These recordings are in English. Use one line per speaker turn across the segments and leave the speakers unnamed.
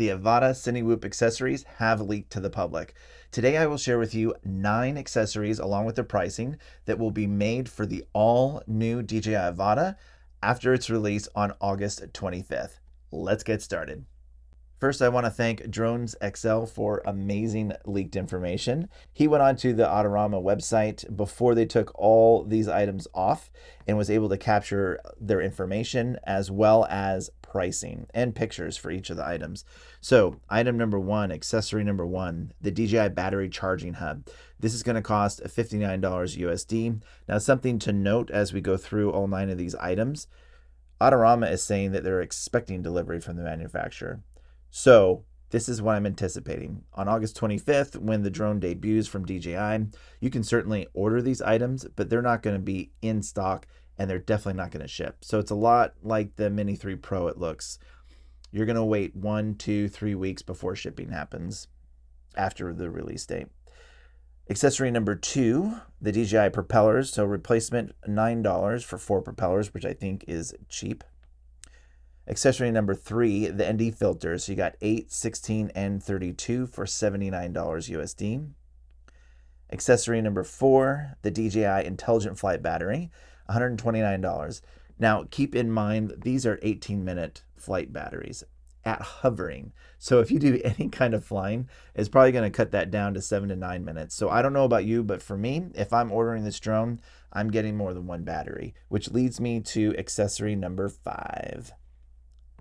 the Avata Cinewhoop accessories have leaked to the public. Today I will share with you 9 accessories along with their pricing that will be made for the all-new DJI Avata after its release on August 25th. Let's get started. First, I want to thank Drones XL for amazing leaked information. He went onto the Autorama website before they took all these items off and was able to capture their information as well as pricing and pictures for each of the items. So item number 1, accessory number 1, the DJI Battery Charging Hub. This is going to cost $59 USD. Now, something to note as we go through all 9 of these items, Autorama is saying that they're expecting delivery from the manufacturer. So this is what I'm anticipating. On August 25th, when the drone debuts from DJI, you can certainly order these items, but they're not going to be in stock and they're definitely not going to ship. So it's a lot like the Mini 3 Pro, it looks. You're going to wait 1, 2, 3 weeks before shipping happens after the release date. Accessory number 2, the Dji Propellers. So replacement $9 for 4 propellers, which I think is cheap. Accessory number 3, the ND filters. So you got 8, 16, and 32 for $79 USD. Accessory number 4, the DJI Intelligent Flight Battery, $129. Now, keep in mind, these are 18-minute flight batteries at hovering. So if you do any kind of flying, it's probably going to cut that down to 7 to 9 minutes. So I don't know about you, but for me, if I'm ordering this drone, I'm getting more than one battery, which leads me to accessory number 5.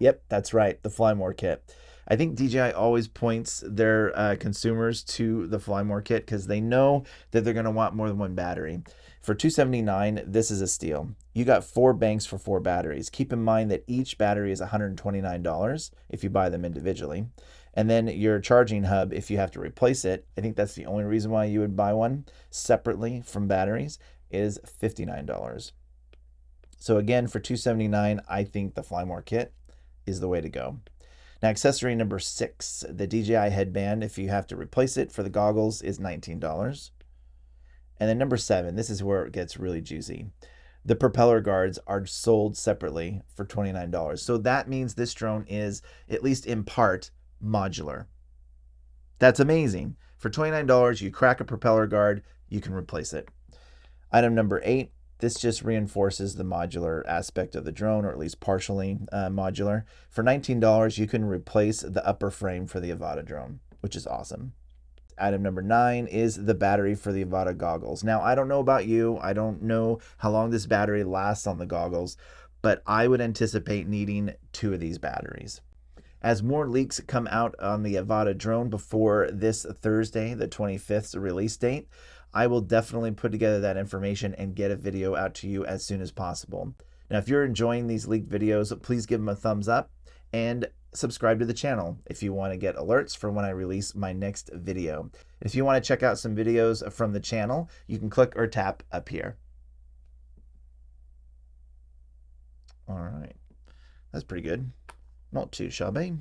Yep, that's right, the Fly More kit. I think DJI always points their consumers to the Fly More kit because they know that they're going to want more than one battery. For $279, this is a steal. You got 4 banks for 4 batteries. Keep in mind that each battery is $129 if you buy them individually. And then your charging hub, if you have to replace it, I think that's the only reason why you would buy one separately from batteries, is $59. So again, for $279, I think the Fly More kit is the way to go. Now, accessory number 6, the DJI Headband, if you have to replace it for the goggles, is $19. And then number 7, this is where it gets really juicy. The propeller guards are sold separately for $29. So that means this drone is, at least in part, modular. That's amazing. For $29, you crack a propeller guard, you can replace it. Item number 8, this just reinforces the modular aspect of the drone, or at least partially modular. For $19, you can replace the upper frame for the Avata drone, which is awesome. Item number 9 is the battery for the Avata goggles. Now, I don't know about you. I don't know how long this battery lasts on the goggles, but I would anticipate needing 2 of these batteries. As more leaks come out on the Avata drone before this Thursday, the 25th release date, I will definitely put together that information and get a video out to you as soon as possible. Now, if you're enjoying these leaked videos, please give them a thumbs up and subscribe to the channel if you want to get alerts for when I release my next video. If you want to check out some videos from the channel, you can click or tap up here. All right, that's pretty good. Not too shabby.